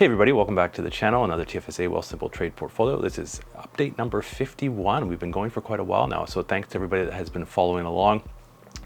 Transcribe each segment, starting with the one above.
Hey everybody, welcome back to the channel. Another TFSA Wealthsimple trade portfolio. This is update number 51. We've been going for quite a while now, so thanks to everybody that has been following along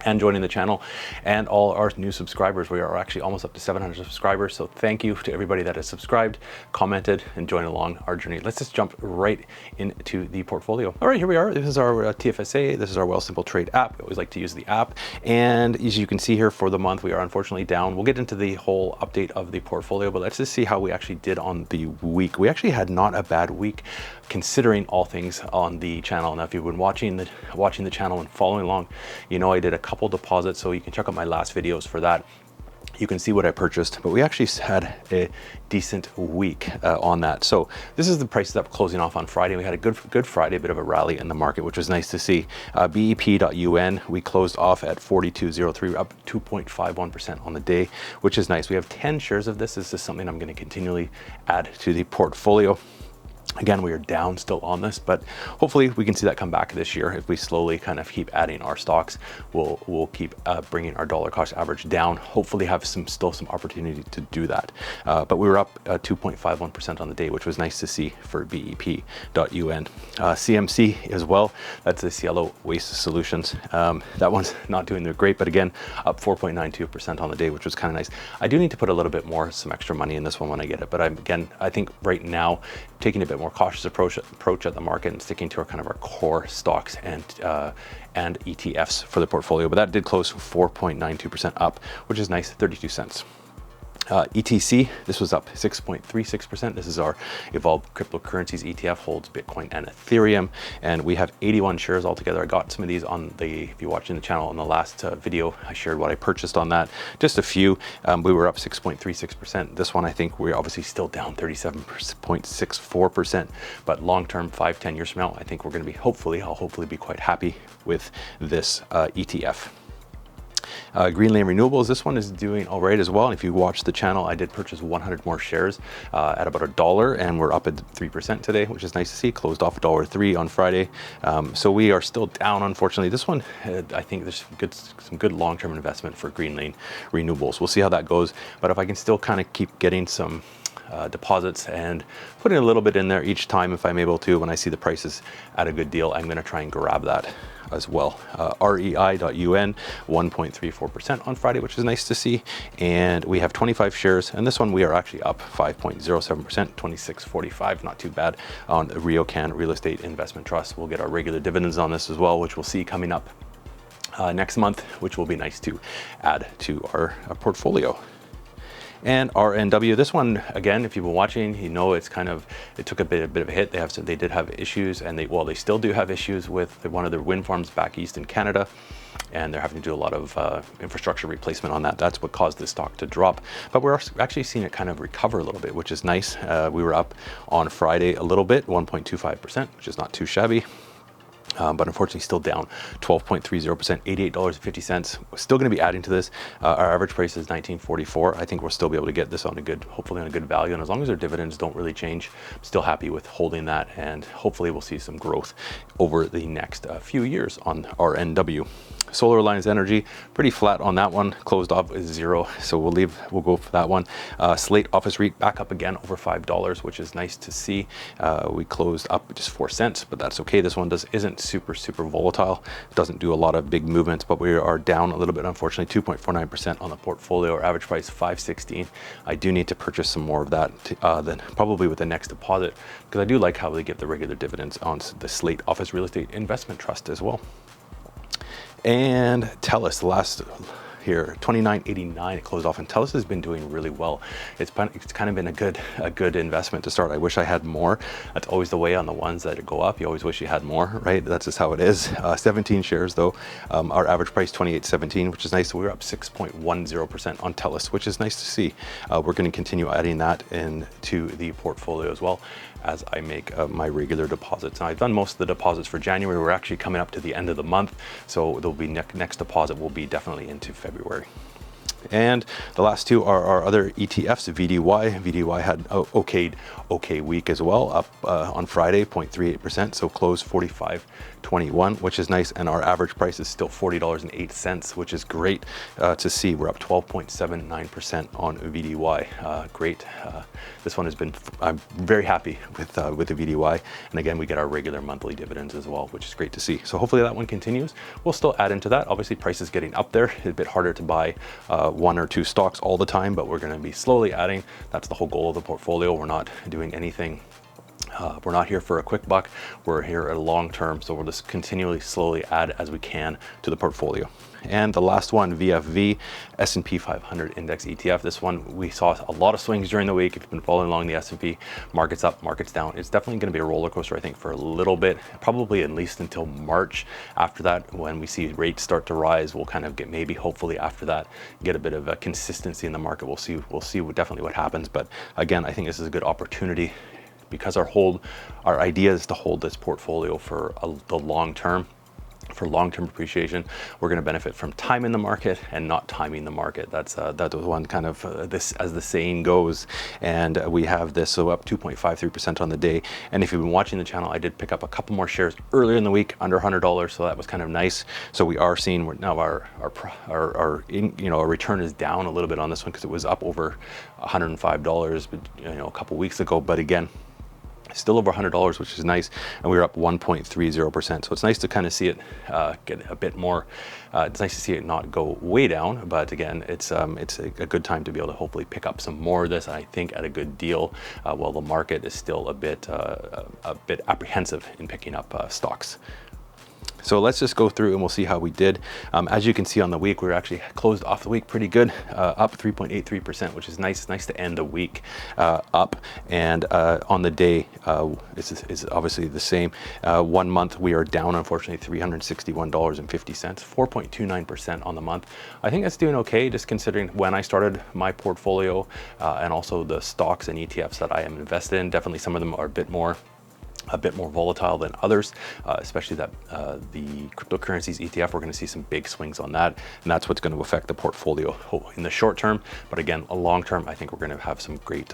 and joining the channel, and all our new subscribers. We are actually almost up to 700 subscribers, so thank you to everybody that has subscribed, commented, and joined along our journey. Let's just jump right into the portfolio. All right, here we are. This is our TFSA. This is our Wealthsimple trade app. We always like to use the app, and as you can see here for the month, we are unfortunately down. We'll get into the whole update of the portfolio, but let's just see how we actually did on the week. We actually had not a bad week considering all things on the channel. Now, if you've been watching the channel and following along, you know I did a couple deposits, so you can check out my last videos for that. You can see what I purchased, but we actually had a decent week on that. So this is the prices up closing off on Friday. We had a good Friday, a bit of a rally in the market, which was nice to see. BEP.UN, we closed off at 42.03, up 2.51% on the day, which is nice. We have 10 shares of this. This is something I'm going to continually add to the portfolio. Again, we are down still on this, but hopefully we can see that come back this year. If we slowly kind of keep adding our stocks, we'll keep bringing our dollar cost average down. Hopefully have still some opportunity to do that. But we were up 2.51% on the day, which was nice to see for BEP.UN. CMC as well, that's the Cielo Waste Solutions. That one's not doing great, but again, up 4.92% on the day, which was kind of nice. I do need to put a little bit more, some extra money in this one when I get it, but I think right now, taking a bit more cautious approach at the market and sticking to our core stocks and ETFs for the portfolio. But that did close 4.92% up, which is nice, 32 cents. ETC, this was up 6.36%. This is our Evolved Cryptocurrencies ETF, holds Bitcoin and Ethereum, and we have 81 shares altogether. I got some of these on if you're watching the channel, on the last video, I shared what I purchased on that. Just a few. We were up 6.36%. This one, I think we're obviously still down 37.64%, but long-term, 5-10 years from now, I think we're going to be, I'll hopefully be quite happy with this ETF. Greenlane Renewables, this one is doing all right as well. And if you watch the channel, I did purchase 100 more shares at about $1, and we're up at 3% today, which is nice to see. Closed off $1.03 on Friday. So we are still down, unfortunately. This one, I think there's some good long-term investment for Greenlane Renewables. We'll see how that goes. But if I can still kind of keep getting some deposits and putting a little bit in there each time, if I'm able to, when I see the prices at a good deal, I'm going to try and grab that as well. REI.UN, 1.34% on Friday, which is nice to see. And we have 25 shares, and this one we are actually up 5.07%, 26.45, not too bad, on the RioCan Real Estate Investment Trust. We'll get our regular dividends on this as well, which we'll see coming up next month, which will be nice to add to our portfolio. And RNW, this one, again, if you've been watching, you know it took a bit of a hit. They did have issues, and they still do have issues with one of their wind farms back east in Canada, and they're having to do a lot of infrastructure replacement on that. That's what caused this stock to drop. But we're actually seeing it kind of recover a little bit, which is nice. We were up on Friday a little bit, 1.25%, which is not too shabby. But unfortunately still down 12.30%, $88.50. We're still going to be adding to this. Our average price is $19.44. I think we'll still be able to get this on hopefully on a good value. And as long as our dividends don't really change, I'm still happy with holding that. And hopefully we'll see some growth over the next few years on RNW. Solar Alliance Energy, pretty flat on that one, closed off at 0, so we'll go for that one. Slate Office REIT back up again over $5, which is nice to see. We closed up just 4 cents, but that's okay. This one isn't super volatile, doesn't do a lot of big movements, but we are down a little bit, unfortunately, 2.49% on the portfolio. Our average price $5.16. I do need to purchase some more of that then probably with the next deposit, because I do like how they give the regular dividends on the Slate Office Real Estate Investment Trust as well. And Telus, the last here, $29.89. It closed off, and Telus has been doing really well. It's kind of been a good investment to start. I wish I had more. That's always the way on the ones that go up. You always wish you had more, right? That's just how it is. 17 shares though. Our average price $28.17, which is nice. So we're up 6.10% on Telus, which is nice to see. We're going to continue adding that into the portfolio as well as I make my regular deposits. Now, I've done most of the deposits for January. We're actually coming up to the end of the month, so there'll be next deposit will be definitely into February. And the last two are our other ETFs, VDY. VDY had an okay week as well, up on Friday, 0.38%, so closed 45.21, which is nice. And our average price is still $40.08, which is great to see. We're up 12.79% on VDY. Great. This one has been, I'm very happy with the VDY. And again, we get our regular monthly dividends as well, which is great to see. So hopefully that one continues. We'll still add into that. Obviously, prices getting up there. It's a bit harder to buy one or two stocks all the time, but we're going to be slowly adding. That's the whole goal of the portfolio. We're not doing anything. We're not here for a quick buck. We're here at a long term. So we'll just continually slowly add as we can to the portfolio. And the last one, VFV, S&P 500 Index ETF. This one, we saw a lot of swings during the week. If you've been following along the S&P, markets up, markets down. It's definitely going to be a roller coaster, I think, for a little bit, probably at least until March. After that, when we see rates start to rise, we'll kind of get, maybe hopefully after that, get a bit of a consistency in the market. We'll see definitely what happens. But again, I think this is a good opportunity because our idea is to hold this portfolio for the long term. For long-term appreciation, we're going to benefit from time in the market and not timing the market. That's one kind of this, as the saying goes. And we have this, so up 2.53% on the day. And if you've been watching the channel, I did pick up a couple more shares earlier in the week under $100, so that was kind of nice. So we are seeing now our return is down a little bit on this one because it was up over $105, a couple weeks ago. But again, still over $100, which is nice, and we were up 1.30%. So it's nice to kind of see it get a bit more. It's nice to see it not go way down, but again, it's a good time to be able to hopefully pick up some more of this. I think at a good deal, while the market is still a bit apprehensive in picking up stocks. So let's just go through and we'll see how we did. As you can see on the week, we were actually closed off the week pretty good, up 3.83%, which is nice. Nice to end the week up. And on the day, is obviously the same. 1 month, we are down, unfortunately, $361.50, 4.29% on the month. I think that's doing okay, just considering when I started my portfolio and also the stocks and ETFs that I am invested in. Definitely some of them are a bit more volatile than others, especially the cryptocurrencies ETF. We're going to see some big swings on that, and that's what's going to affect the portfolio in the short term. But again, a long term, I think we're going to have some great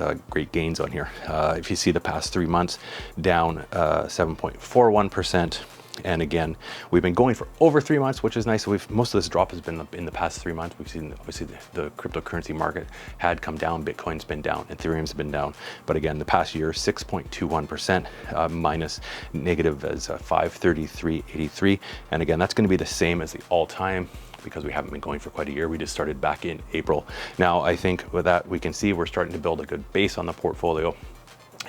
gains on here. If you see the past 3 months, down 7.41%. And again, we've been going for over 3 months, which is nice. So most of this drop has been in the past 3 months. We've seen obviously the cryptocurrency market had come down, Bitcoin's been down, Ethereum's been down. But again, the past year, 6.21%, minus negative as 533.83. And again, that's going to be the same as the all-time, because we haven't been going for quite a year. We just started back in April. Now, I think with that, we can see we're starting to build a good base on the portfolio.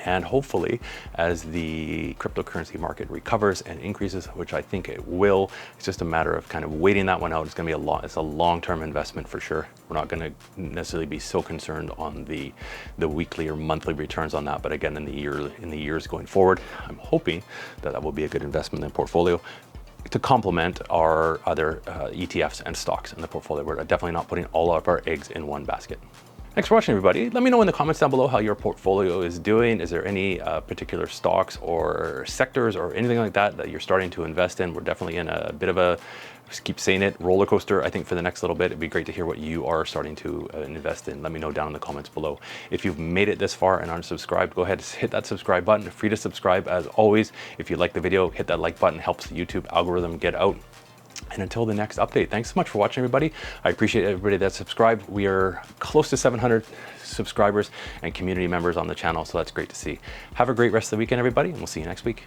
And hopefully, as the cryptocurrency market recovers and increases, which I think it will, it's just a matter of kind of waiting that one out. It's going to be it's a long-term investment for sure. We're not going to necessarily be so concerned on the weekly or monthly returns on that. But again, in the years going forward, I'm hoping that will be a good investment in the portfolio to complement our other ETFs and stocks in the portfolio. We're definitely not putting all of our eggs in one basket. Thanks for watching, everybody. Let me know in the comments down below how your portfolio is doing. Is there any particular stocks or sectors or anything like that you're starting to invest in? We're definitely in a bit of a, just keep saying it, roller coaster. I think for the next little bit, it'd be great to hear what you are starting to invest in. Let me know down in the comments below. If you've made it this far and aren't subscribed, go ahead and hit that subscribe button. Free to subscribe as always. If you like the video, hit that like button. Helps the YouTube algorithm get out. And until the next update, thanks so much for watching, everybody. I appreciate everybody that subscribed. We are close to 700 subscribers and community members on the channel, so that's great to see. Have a great rest of the weekend, everybody, and we'll see you next week.